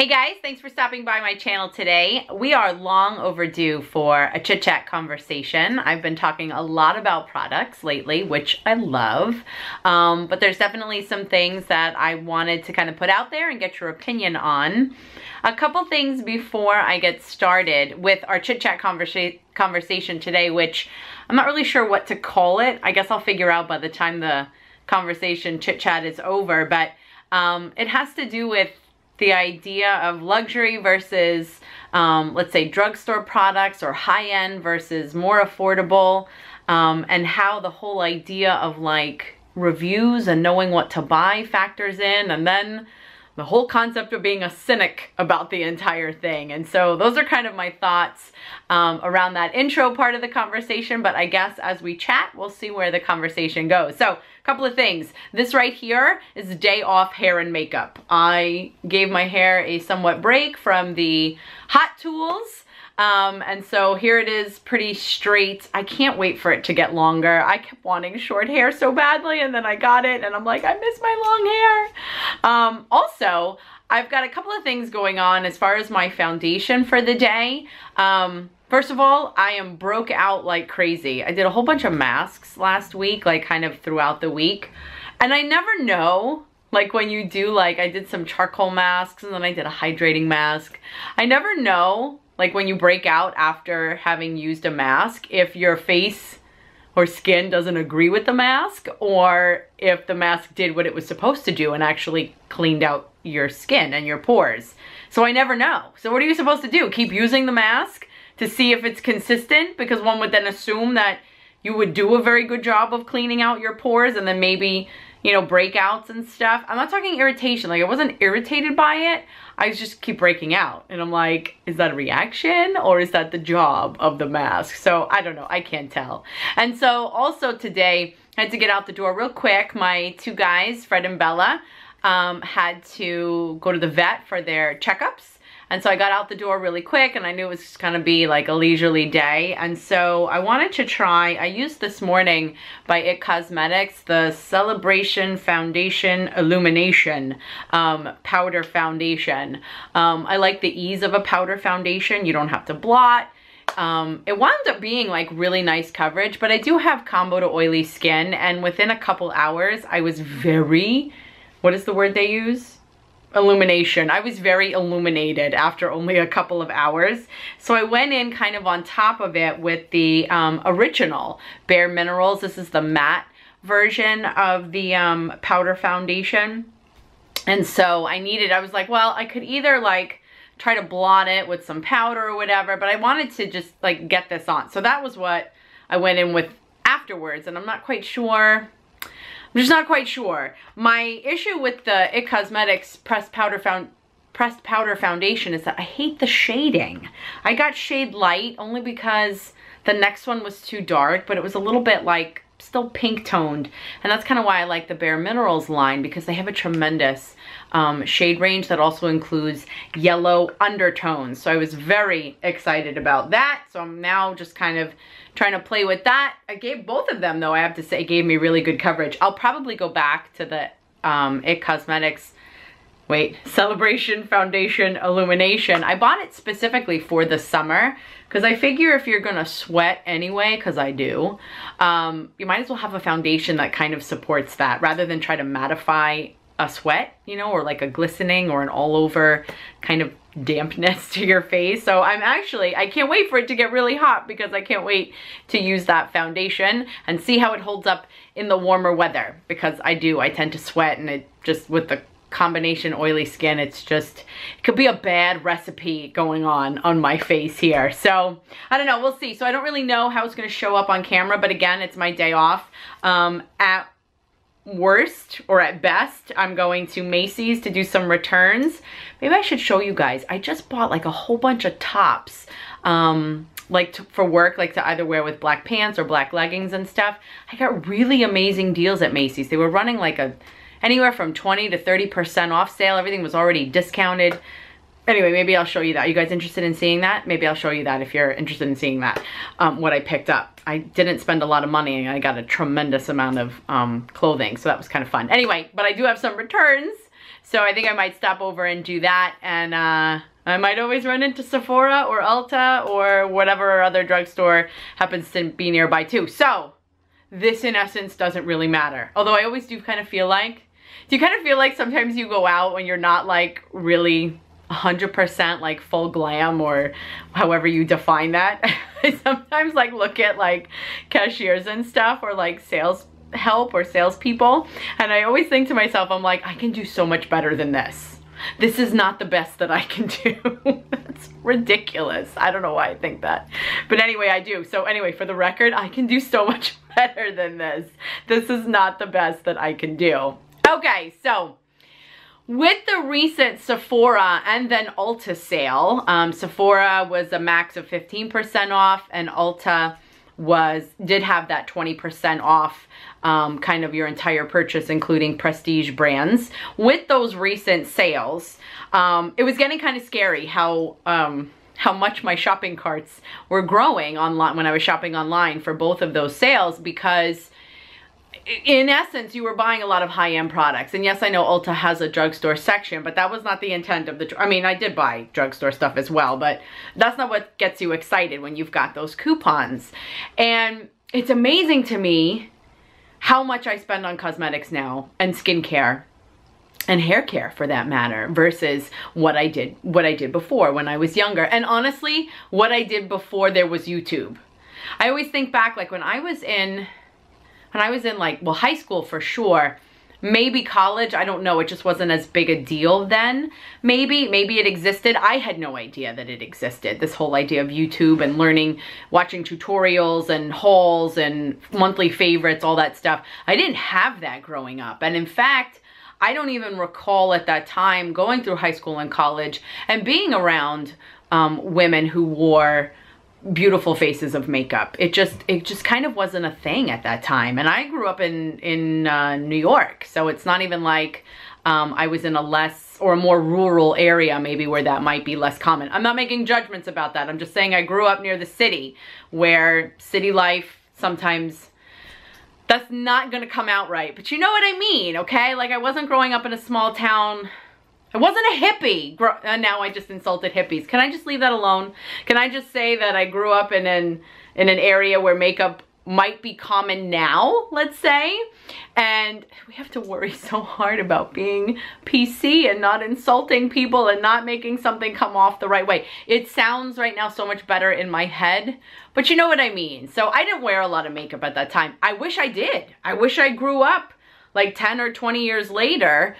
Hey guys, thanks for stopping by my channel today. We are long overdue for a chit chat conversation. I've been talking a lot about products lately, which I love, but there's definitely some things that I wanted to kind of put out there and get your opinion on. A couple things before I get started with our chit chat conversation today, which I'm not really sure what to call it. I guess I'll figure out by the time the conversation chit chat is over, but it has to do with the idea of luxury versus, let's say, drugstore products, or high-end versus more affordable, and how the whole idea of like reviews and knowing what to buy factors in, and then the whole concept of being a cynic about the entire thing. And so those are kind of my thoughts around that intro part of the conversation, but I guess as we chat, we'll see where the conversation goes. So a couple of things. This right here is day off hair and makeup. I gave my hair a somewhat break from the hot tools. And so here it is, pretty straight. I can't wait for it to get longer. I kept wanting short hair so badly, and then I got it and I'm like, I miss my long hair. Also, I've got a couple of things going on as far as my foundation for the day. First of all, I am broke out like crazy. I did a whole bunch of masks last week, like kind of throughout the week. And I never know, like when you do, like I did some charcoal masks and then I did a hydrating mask. I never know, like when you break out after having used a mask, if your face or skin doesn't agree with the mask, or if the mask did what it was supposed to do and actually cleaned out your skin and your pores. So I never know. So what are you supposed to do? Keep using the mask to see if it's consistent? Because one would then assume that you would do a very good job of cleaning out your pores, and then maybe, you know, breakouts and stuff. I'm not talking irritation. Like, I wasn't irritated by it. I just keep breaking out. And I'm like, is that a reaction or is that the job of the mask? So I don't know. I can't tell. And so also today, I had to get out the door real quick. My two guys, Fred and Bella, had to go to the vet for their checkups. And so I got out the door really quick, and I knew it was going to be like a leisurely day. And so I wanted to try, I used this morning by IT Cosmetics, the Celebration Foundation Illumination powder foundation. I like the ease of a powder foundation. You don't have to blot. It wound up being like really nice coverage, but I do have combo to oily skin, and within a couple hours, I was very, what is the word they use? Illumination. I was very illuminated after only a couple of hours. So I went in kind of on top of it with the original Bare Minerals. This is the matte version of the powder foundation. And so I was like, well, I could either like try to blot it with some powder or whatever, but I wanted to just like get this on. So that was what I went in with afterwards, and I'm not quite sure. I'm just not quite sure. My issue with the IT Cosmetics pressed powder foundation is that I hate the shading. I got shade light only because the next one was too dark, but it was a little bit like still pink toned. And that's kind of why I like the Bare Minerals line, because they have a tremendous shade range that also includes yellow undertones. So I was very excited about that. So I'm now just kind of trying to play with that. I gave both of them, though, I have to say, gave me really good coverage. I'll probably go back to the IT Cosmetics, Celebration Foundation Illumination. I bought it specifically for the summer because I figure if you're gonna sweat anyway, because I do, you might as well have a foundation that kind of supports that rather than try to mattify a sweat, you know, or like a glistening or an all over kind of dampness to your face. So I can't wait for it to get really hot, because I can't wait to use that foundation and see how it holds up in the warmer weather, because I tend to sweat, and it just, with the combination oily skin, it could be a bad recipe going on my face here. So I don't know, we'll see. So I don't really know how it's going to show up on camera, but again, it's my day off. At worst, or at best, I'm going to Macy's to do some returns. Maybe I should show you guys. I just bought like a whole bunch of tops, like for work, like to either wear with black pants or black leggings and stuff. I got really amazing deals at Macy's. They were running like anywhere from 20 to 30% off sale. Everything was already discounted. Anyway, maybe I'll show you that. Are you guys interested in seeing that? Maybe I'll show you that if you're interested in seeing that, what I picked up. I didn't spend a lot of money, and I got a tremendous amount of clothing, so that was kind of fun. Anyway, but I do have some returns So I think I might stop over and do that, and I might always run into Sephora or Ulta or whatever other drugstore happens to be nearby too. So this in essence doesn't really matter. Although I always do kind of feel like, do you kind of feel like sometimes you go out when you're not like really 100% like full glam, or however you define that? I sometimes like look at like cashiers and stuff, or like sales help or salespeople, and I always think to myself, I'm like, I can do so much better than this. This is not the best that I can do. That's ridiculous. I don't know why I think that. But anyway, I do. So anyway, for the record, I can do so much better than this. This is not the best that I can do. Okay, so with the recent Sephora and then Ulta sale, Sephora was a max of 15% off, and Ulta did have that 20% off, kind of your entire purchase, including prestige brands. With those recent sales, it was getting kind of scary how much my shopping carts were growing online when I was shopping online for both of those sales, because in essence, you were buying a lot of high-end products. And yes, I know Ulta has a drugstore section, but that was not the intent of I mean, I did buy drugstore stuff as well, but that's not what gets you excited when you've got those coupons. And it's amazing to me how much I spend on cosmetics now, and skincare, and hair care for that matter, versus what I did before when I was younger. And honestly, what I did before there was YouTube. I always think back, like when I was in like, well, high school for sure, maybe college, I don't know, it just wasn't as big a deal then. Maybe it existed. I had no idea that it existed, this whole idea of YouTube and learning, watching tutorials and hauls and monthly favorites, all that stuff. I didn't have that growing up. And in fact, I don't even recall at that time going through high school and college and being around women who wore beautiful faces of makeup. It just kind of wasn't a thing at that time. And I grew up in New York, so it's not even like I was in a less or a more rural area maybe where that might be less common. I'm not making judgments about that. I'm just saying I grew up near the city, where city life sometimes, that's not gonna come out right, but you know what I mean, okay? Like I wasn't growing up in a small town. I wasn't a hippie. Now I just insulted hippies. Can I just leave that alone? Can I just say that I grew up in an area where makeup might be common now, let's say, and we have to worry so hard about being PC and not insulting people and not making something come off the right way. It sounds right now so much better in my head, but you know what I mean. So I didn't wear a lot of makeup at that time. I wish I did. I wish I grew up like 10 or 20 years later,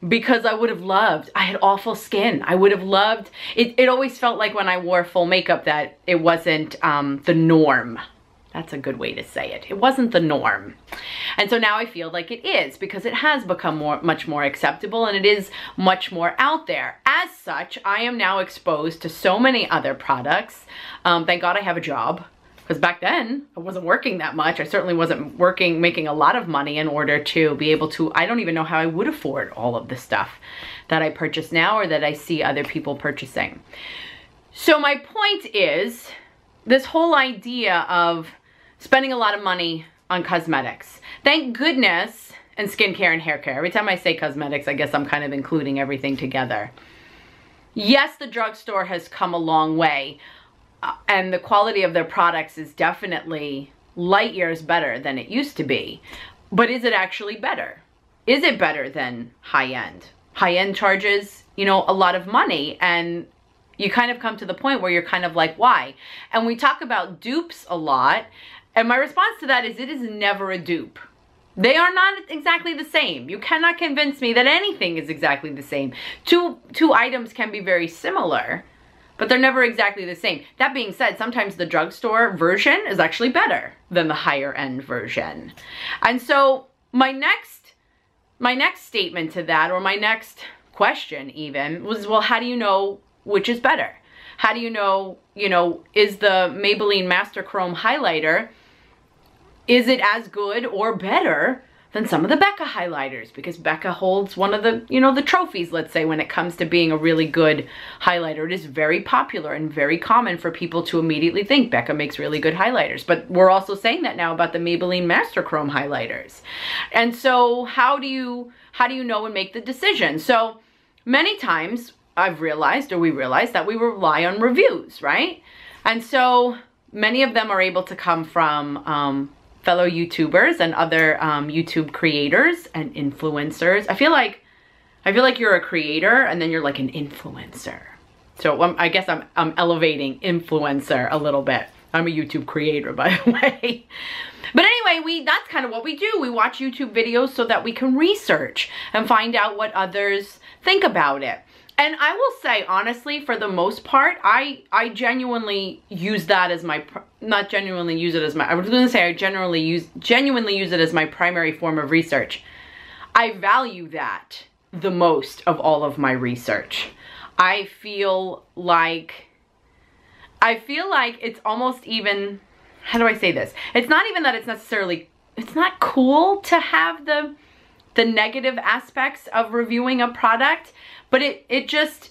because I would have loved, I had awful skin. I would have loved, it always felt like when I wore full makeup that it wasn't the norm. That's a good way to say it. It wasn't the norm. And so now I feel like it is, because it has become much more acceptable, and it is much more out there. As such, I am now exposed to so many other products. Thank God I have a job. Because back then, I wasn't working that much. I certainly wasn't making a lot of money in order to be able to, I don't even know how I would afford all of the stuff that I purchase now or that I see other people purchasing. So my point is, this whole idea of spending a lot of money on cosmetics. Thank goodness, and skincare and hair care. Every time I say cosmetics, I guess I'm kind of including everything together. Yes, the drugstore has come a long way. And the quality of their products is definitely light years better than it used to be. But is it actually better? Is it better than high-end? High-end charges, you know, a lot of money, and you kind of come to the point where you're kind of like, why? And we talk about dupes a lot, and my response to that is it is never a dupe. They are not exactly the same. You cannot convince me that anything is exactly the same. Two items can be very similar, but they're never exactly the same. That being said, sometimes the drugstore version is actually better than the higher end version. And so my next statement to that, or my next question even, was, well, how do you know which is better? How do you know, is the Maybelline Master Chrome highlighter, is it as good or better than some of the Becca highlighters, because Becca holds one of the, you know, the trophies, let's say, when it comes to being a really good highlighter. It is very popular and very common for people to immediately think Becca makes really good highlighters. But we're also saying that now about the Maybelline Master Chrome highlighters. And so how do you know and make the decision? So many times I've realized, or we realized, that we rely on reviews, right? And so many of them are able to come from fellow YouTubers and other YouTube creators and influencers. I feel like you're a creator and then you're like an influencer. So I guess I'm elevating influencer a little bit. I'm a YouTube creator, by the way. But anyway, that's kind of what we do. We watch YouTube videos so that we can research and find out what others think about it. And I will say, honestly, for the most part, I genuinely use that as my, not genuinely use it as my, I was going to say I genuinely use it as my primary form of research. I value that the most of all of my research. I feel like it's almost even, how do I say this? It's not even that it's necessarily, it's not cool to have the negative aspects of reviewing a product, but it just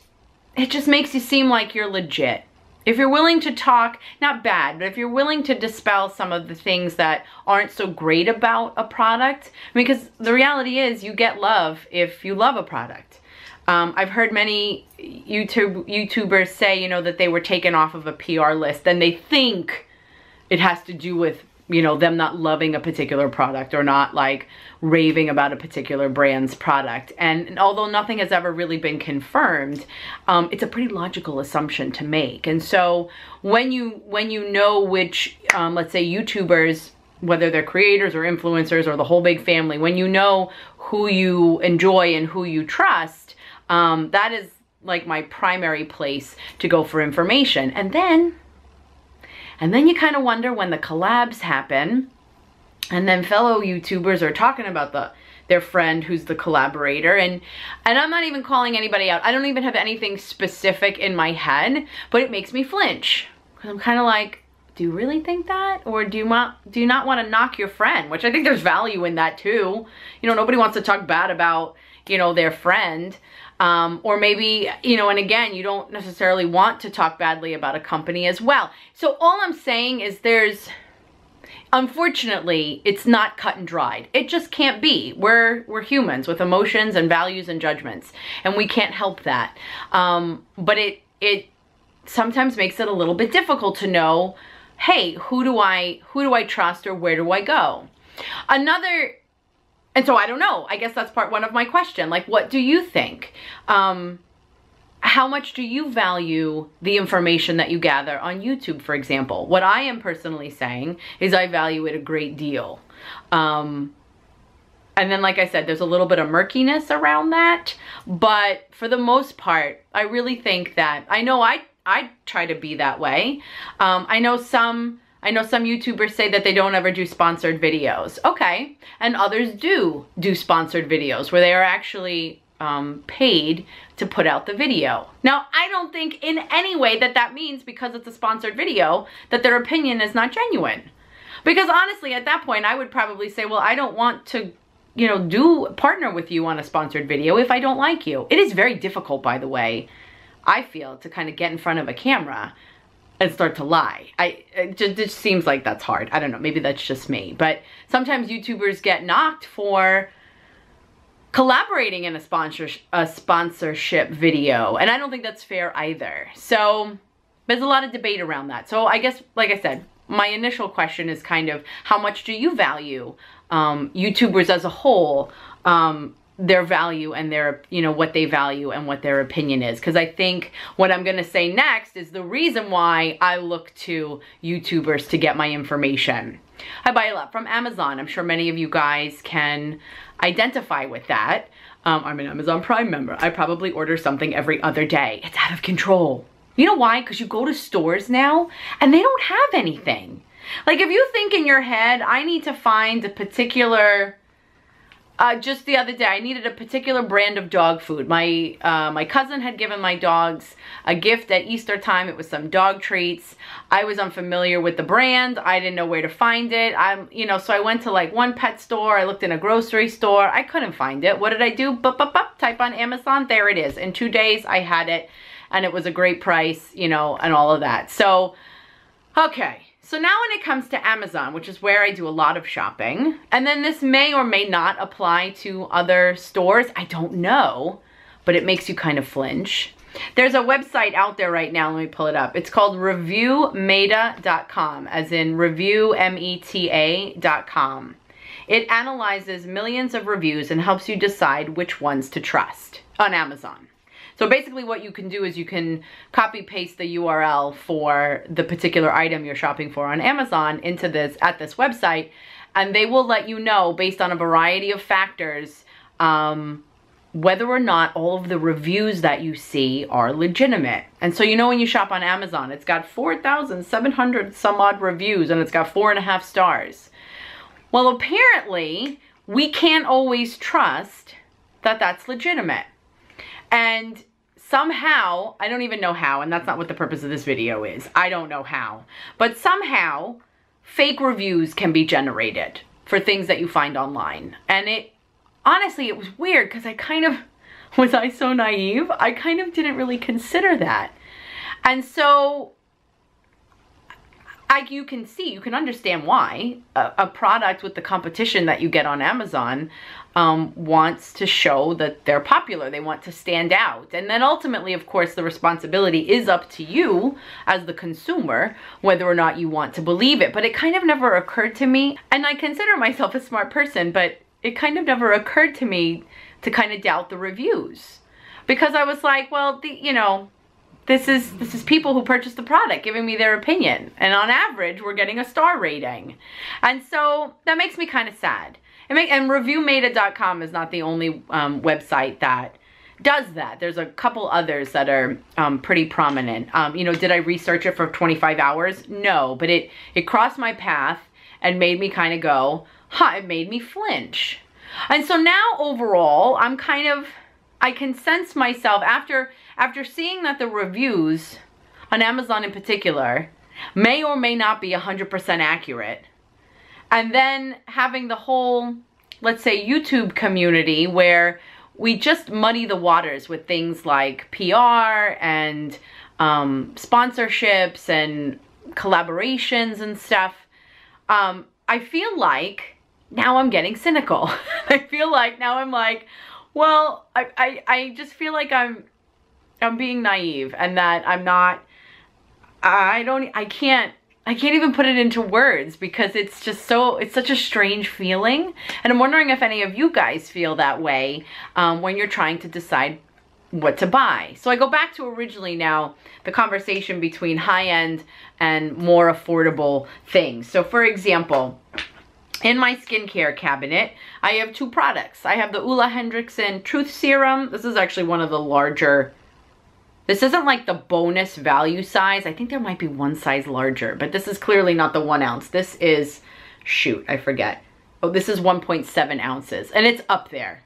makes you seem like you're legit. If you're willing to talk, not bad, but if you're willing to dispel some of the things that aren't so great about a product, because the reality is you get love if you love a product. I've heard many YouTubers say, you know, that they were taken off of a PR list and they think it has to do with, you know, them not loving a particular product or not like raving about a particular brand's product. And although nothing has ever really been confirmed, it's a pretty logical assumption to make. And so when you know which, let's say YouTubers, whether they're creators or influencers or the whole big family, when you know who you enjoy and who you trust, that is like my primary place to go for information. And then you kind of wonder when the collabs happen and then fellow YouTubers are talking about their friend who's the collaborator, and I'm not even calling anybody out. I don't even have anything specific in my head, but it makes me flinch. Because I'm kind of like, do you really think that? Or do you not want to knock your friend? Which I think there's value in that too. You know, nobody wants to talk bad about, you know, their friend. Or maybe, you know, and again, you don't necessarily want to talk badly about a company as well. So all I'm saying is unfortunately, it's not cut and dried. It just can't be. We're humans with emotions and values and judgments, and we can't help that. But it sometimes makes it a little bit difficult to know, hey, who do I trust, or where do I go? And so I don't know. I guess that's part one of my question. Like, what do you think? How much do you value the information that you gather on YouTube, for example? What I am personally saying is I value it a great deal. And then, like I said, there's a little bit of murkiness around that. But for the most part, I really think that, I know I try to be that way. I know some YouTubers say that they don't ever do sponsored videos. Okay. And others do sponsored videos where they are actually paid to put out the video. Now, I don't think in any way that means because it's a sponsored video that their opinion is not genuine. Because honestly, at that point, I would probably say, well, I don't want to, you know, partner with you on a sponsored video if I don't like you. It is very difficult, by the way, I feel, to kind of get in front of a camera and start to lie. It just seems like that's hard. I don't know, maybe that's just me. But sometimes YouTubers get knocked for collaborating in a sponsorship video, and I don't think that's fair either. So there's a lot of debate around that. So I guess, like I said, my initial question is kind of, how much do you value YouTubers as a whole, their value and their, you know, what they value and what their opinion is? Because I think what I'm going to say next is the reason why I look to YouTubers to get my information. I buy a lot from Amazon. I'm sure many of you guys can identify with that. I'm an Amazon Prime member. I probably order something every other day. It's out of control. You know why? Because you go to stores now and they don't have anything. Like, if you think in your head, I need to find a particular Just the other day, I needed a particular brand of dog food. My cousin had given my dogs a gift at Easter time. It was some dog treats. I was unfamiliar with the brand. I didn't know where to find it. So I went to like one pet store. I looked in a grocery store. I couldn't find it. What did I do? Type on Amazon. There it is. In 2 days, I had it, and it was a great price, and all of that. So, okay. So now when it comes to Amazon, which is where I do a lot of shopping, and then this may or may not apply to other stores, I don't know, but it makes you kind of flinch. There's a website out there right now, let me pull it up. It's called reviewmeta.com, as in review, META.com. It analyzes millions of reviews and helps you decide which ones to trust on Amazon. So basically what you can do is you can copy paste the URL for the particular item you're shopping for on Amazon into this website, and they will let you know based on a variety of factors whether or not all of the reviews that you see are legitimate. And so when you shop on Amazon, it's got 4,700 some odd reviews and it's got 4.5 stars. Well, apparently we can't always trust that that's legitimate. And somehow, I don't even know how, and that's not what the purpose of this video is. I don't know how. But somehow, fake reviews can be generated for things that you find online. And honestly, it was weird because was I so naive? I kind of didn't really consider that. And so, you can understand why a product with the competition that you get on Amazon wants to show that they're popular. They want to stand out. And then ultimately, of course, the responsibility is up to you as the consumer, whether or not you want to believe it. But it kind of never occurred to me, and I consider myself a smart person, but it kind of never occurred to me to kind of doubt the reviews. Because I was like, well, this is people who purchased the product giving me their opinion. And on average, we're getting a star rating. And so that makes me kind of sad. And reviewmeta.com is not the only website that does that. There's a couple others that are pretty prominent. Did I research it for 25 hours? No, but it crossed my path and made me kind of go, it made me flinch. And so now overall, I can sense myself after seeing that the reviews on Amazon in particular may or may not be 100% accurate. And then having the whole, let's say, YouTube community where we just muddy the waters with things like PR and sponsorships and collaborations and stuff. I feel like now I'm getting cynical. I feel like now I'm like, well, I just feel like I'm being naive, and that I can't even put it into words because it's such a strange feeling. And I'm wondering if any of you guys feel that way when you're trying to decide what to buy. So I go back to originally now the conversation between high-end and more affordable things. So for example, in my skincare cabinet, I have 2 products. I have the Ole Henriksen Truth Serum. This is actually one of the larger. This isn't like the bonus value size. I think there might be one size larger, but this is clearly not the 1 ounce. This is, shoot, I forget. Oh, this is 1.7 ounces, and it's up there.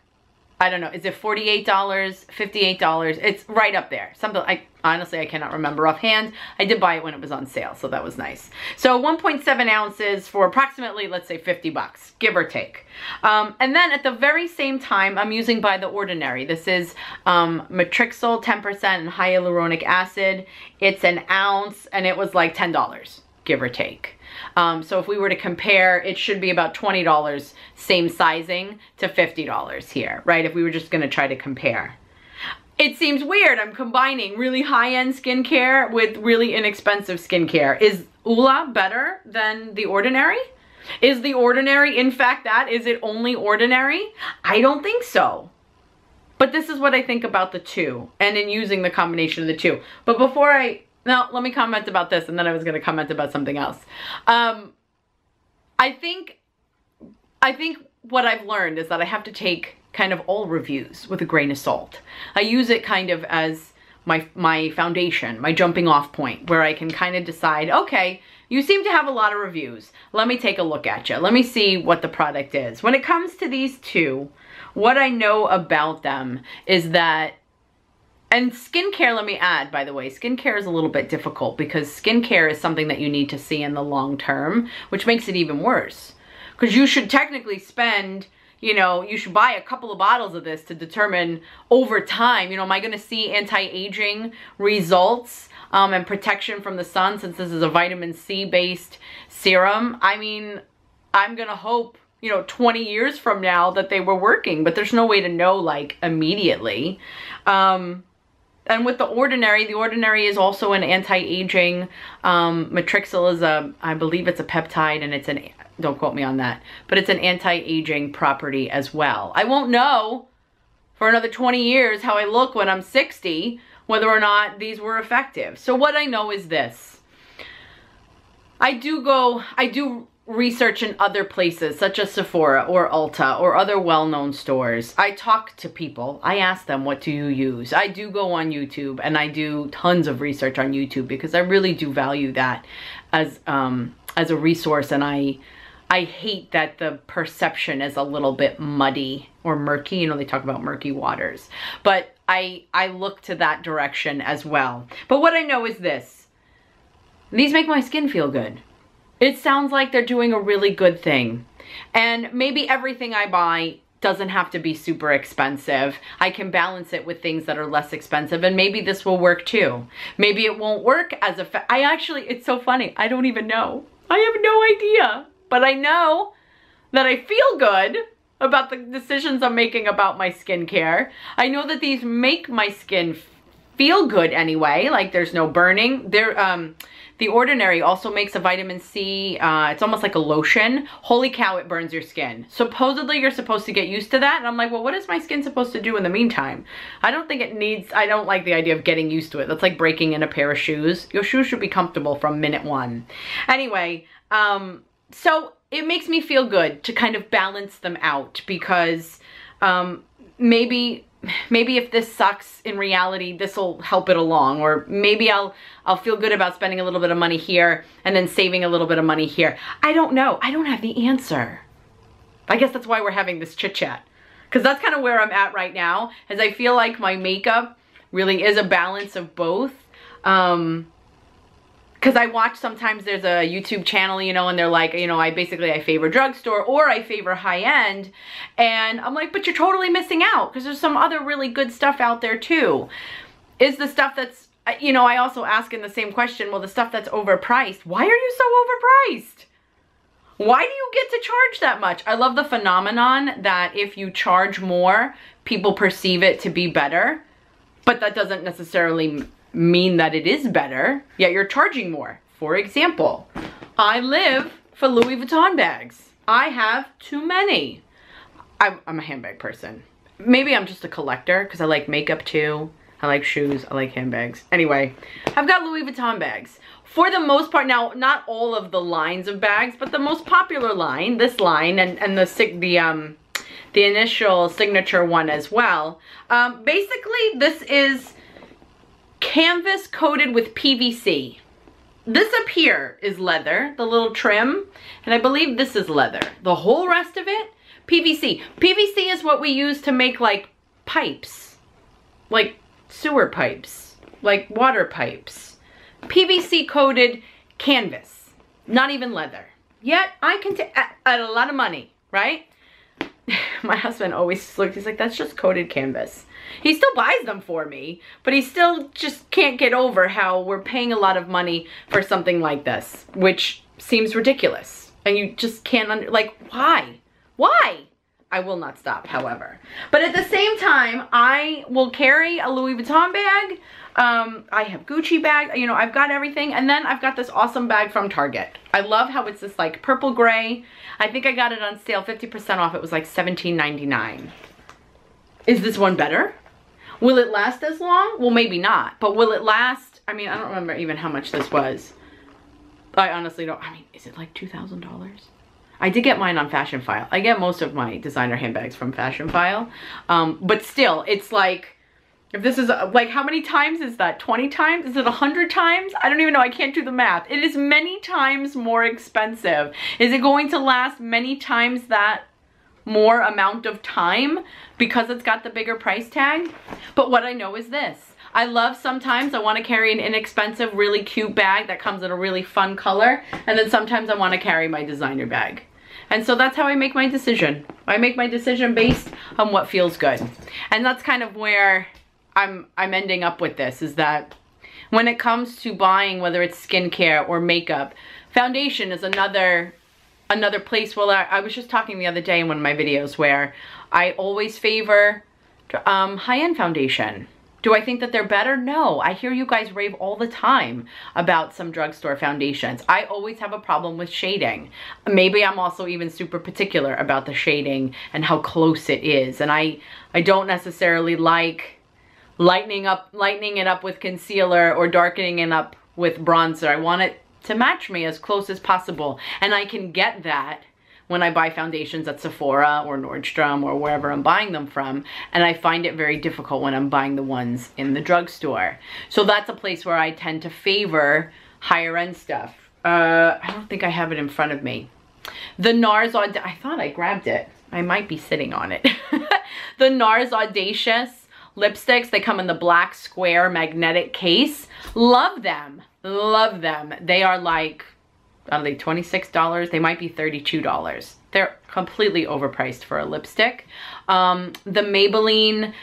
I don't know, is it $48, $58? It's right up there. Something, honestly, I cannot remember offhand. I did buy it when it was on sale, so that was nice. So 1.7 ounces for approximately, let's say $50, give or take. And then at the very same time, I'm using By the Ordinary. This is matrixyl 10% and hyaluronic acid. It's an ounce, and it was like $10, give or take. So if we were to compare, it should be about $20, same sizing, to $50 here, right? If we were just gonna try to compare. It seems weird. I'm combining really high-end skincare with really inexpensive skincare. Is Ole better than The Ordinary? Is The Ordinary, in fact, that? Is it only Ordinary? I don't think so. But this is what I think about the two, and in using the combination of the two. But before now, let me comment about this, and then I was going to comment about something else. I think what I've learned is that I have to take kind of all reviews with a grain of salt. I use it kind of as my foundation, my jumping off point, where I can kind of decide, okay, you seem to have a lot of reviews. Let me take a look at you. Let me see what the product is. When it comes to these two, what I know about them is that, and skincare, let me add, by the way, skincare is a little bit difficult because skincare is something that you need to see in the long term, which makes it even worse. Because you should technically spend, you know, you should buy a couple of bottles of this to determine over time, you know, am I going to see anti-aging results and protection from the sun, since this is a vitamin C based serum? I mean, I'm going to hope, you know, 20 years from now that they were working, but there's no way to know like immediately. And with the Ordinary is also an anti-aging, Matrixyl is a, I believe it's a peptide, and it's an, don't quote me on that, but it's an anti-aging property as well. I won't know for another 20 years how I look when I'm 60, whether or not these were effective. So what I know is this. I do research in other places such as Sephora or Ulta or other well-known stores. I talk to people. I ask them, what do you use? I do go on YouTube, and I do tons of research on YouTube because I really do value that as a resource, and I hate that the perception is a little bit muddy or murky. You know, they talk about murky waters, but I look to that direction as well. But what I know is this. These make my skin feel good. It sounds like they're doing a really good thing. And maybe everything I buy doesn't have to be super expensive. I can balance it with things that are less expensive, and maybe this will work too. Maybe it won't work as it's so funny. I don't even know. I have no idea. But I know that I feel good about the decisions I'm making about my skincare. I know that these make my skin feel good anyway, like there's no burning. The Ordinary also makes a vitamin C, it's almost like a lotion. Holy cow, it burns your skin. Supposedly you're supposed to get used to that, and I'm like, well, what is my skin supposed to do in the meantime? I don't think it needs, I don't like the idea of getting used to it. That's like breaking in a pair of shoes. Your shoes should be comfortable from minute one. Anyway, so it makes me feel good to kind of balance them out, because maybe if this sucks, in reality, this will help it along. Or maybe I'll feel good about spending a little bit of money here and then saving a little bit of money here. I don't know. I don't have the answer. I guess that's why we're having this chit chat, because that's kind of where I'm at right now, as I feel like my makeup really is a balance of both. Because I watch, sometimes there's a YouTube channel, you know, and they're like, you know, I favor Drugstore or I favor high-end. And I'm like, but you're totally missing out, because there's some other really good stuff out there too. Is the stuff that's, you know, I also ask in the same question, well, the stuff that's overpriced, why are you so overpriced? Why do you get to charge that much? I love the phenomenon that if you charge more, people perceive it to be better, but that doesn't necessarily mean that it is better, yet you're charging more. For example, I live for Louis Vuitton bags. I have too many. I'm a handbag person. Maybe I'm just a collector because I like makeup too. I like shoes, I like handbags. Anyway, I've got Louis Vuitton bags. For the most part, now, not all of the lines of bags, but the most popular line, this line, and the initial signature one as well. Basically, this is canvas coated with PVC. This up here is leather, the little trim, and I believe this is leather. The whole rest of it, PVC. PVC is what we use to make like pipes, like sewer pipes, like water pipes. PVC coated canvas, not even leather. Yet I can at a lot of money, right? My husband always looks, he's like, that's just coated canvas. He still buys them for me, but he still just can't get over how we're paying a lot of money for something like this, which seems ridiculous. And you just can't, like, why? Why? I will not stop, however. But at the same time, I will carry a Louis Vuitton bag. I have Gucci bag, you know, I've got everything. And then I've got this awesome bag from Target. I love how it's this like purple gray. I think I got it on sale, 50% off. It was like $17.99. Is this one better? Will it last as long? Well, maybe not, but will it last? I mean, I don't remember even how much this was. I honestly don't, I mean, is it like $2,000? I did get mine on Fashion File. I get most of my designer handbags from Fashion File. But still, it's like, if this is, like, how many times is that? 20 times? Is it 100 times? I don't even know. I can't do the math. It is many times more expensive. Is it going to last many times that more amount of time because it's got the bigger price tag. But what I know is this. I love sometimes I want to carry an inexpensive, really cute bag that comes in a really fun color. And then sometimes I want to carry my designer bag. And so that's how I make my decision. I make my decision based on what feels good. And that's kind of where I'm ending up with this, is that when it comes to buying, whether it's skincare or makeup, foundation is another place. Well, I was just talking the other day in one of my videos where I always favor high-end foundation. Do I think that they're better? No. I hear you guys rave all the time about some drugstore foundations. I always have a problem with shading. Maybe I'm also even super particular about the shading and how close it is. And I don't necessarily like lightening it up with concealer or darkening it up with bronzer. I want it to match me as close as possible. And I can get that when I buy foundations at Sephora or Nordstrom or wherever I'm buying them from. And I find it very difficult when I'm buying the ones in the drugstore. So that's a place where I tend to favor higher end stuff. I don't think I have it in front of me. The NARS, I thought I grabbed it. I might be sitting on it. The NARS Audacious lipsticks, they come in the black square magnetic case. Love them. Love them. They are like, are they $26? They might be $32. They're completely overpriced for a lipstick. The Maybelline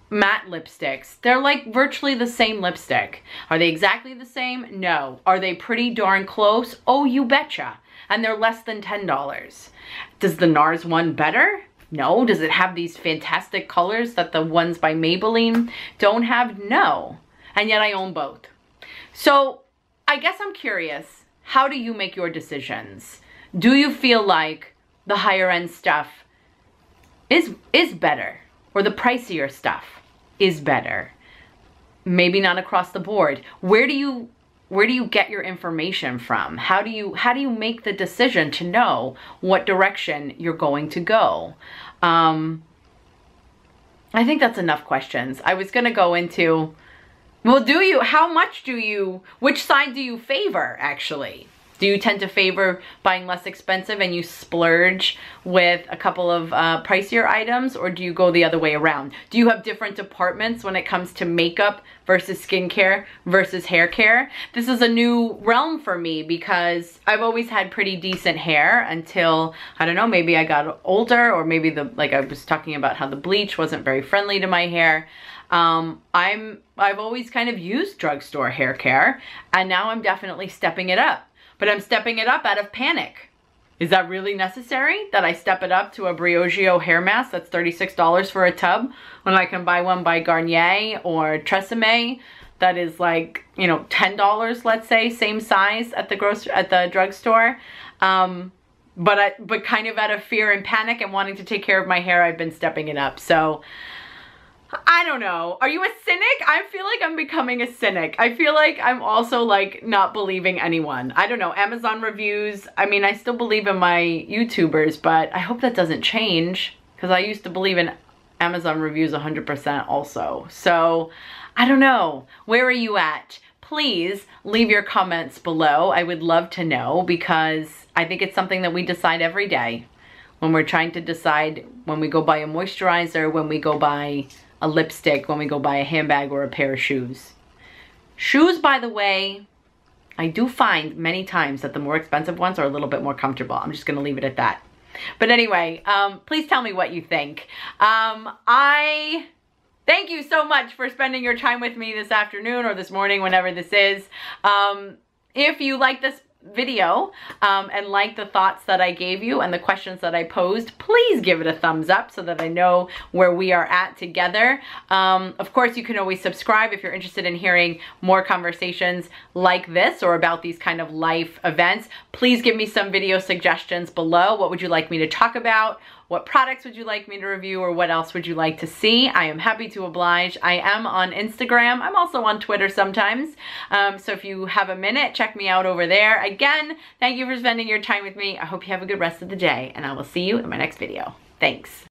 matte lipsticks, they're like virtually the same lipstick. Are they exactly the same? No. Are they pretty darn close? Oh, you betcha. And they're less than $10. Does the NARS one better? No. Does it have these fantastic colors that the ones by Maybelline don't have? No. And yet I own both. So I guess I'm curious. How do you make your decisions? Do you feel like the higher end stuff is better, or the pricier stuff is better? Maybe not across the board. Where do you get your information from? How do you make the decision to know what direction you're going to go? I think that's enough questions. I was gonna go into, well, which side do you favor, actually? Do you tend to favor buying less expensive and you splurge with a couple of pricier items, or do you go the other way around? Do you have different departments when it comes to makeup versus skincare versus hair care? This is a new realm for me because I've always had pretty decent hair until, I don't know, maybe I got older, or maybe like I was talking about how the bleach wasn't very friendly to my hair. I've always kind of used drugstore hair care, and now I'm definitely stepping it up. But I'm stepping it up out of panic. Is that really necessary that I step it up to a Briogeo hair mask that's $36 for a tub when I can buy one by Garnier or Tresemme that is like, you know, $10, let's say, same size at the drugstore? But kind of out of fear and panic and wanting to take care of my hair, I've been stepping it up. So I don't know. Are you a cynic? I feel like I'm becoming a cynic. I feel like I'm also like not believing anyone. I don't know. Amazon reviews. I mean, I still believe in my YouTubers, but I hope that doesn't change because I used to believe in Amazon reviews 100% also. So I don't know. Where are you at? Please leave your comments below. I would love to know because I think it's something that we decide every day when we're trying to decide when we go buy a moisturizer, when we go buy a lipstick, when we go buy a handbag or a pair of shoes. Shoes, by the way, I do find many times that the more expensive ones are a little bit more comfortable. I'm just gonna leave it at that. But anyway, please tell me what you think. I thank you so much for spending your time with me this afternoon or this morning, whenever this is. If you like this video and like the thoughts that I gave you and the questions that I posed, please give it a thumbs up so that I know where we are at together. Of course, you can always subscribe if you're interested in hearing more conversations like this or about these kind of life events. Please give me some video suggestions below. What would you like me to talk about? What products would you like me to review, or what else would you like to see? I am happy to oblige. I am on Instagram. I'm also on Twitter sometimes. So if you have a minute, check me out over there. Again, thank you for spending your time with me. I hope you have a good rest of the day, and I will see you in my next video. Thanks.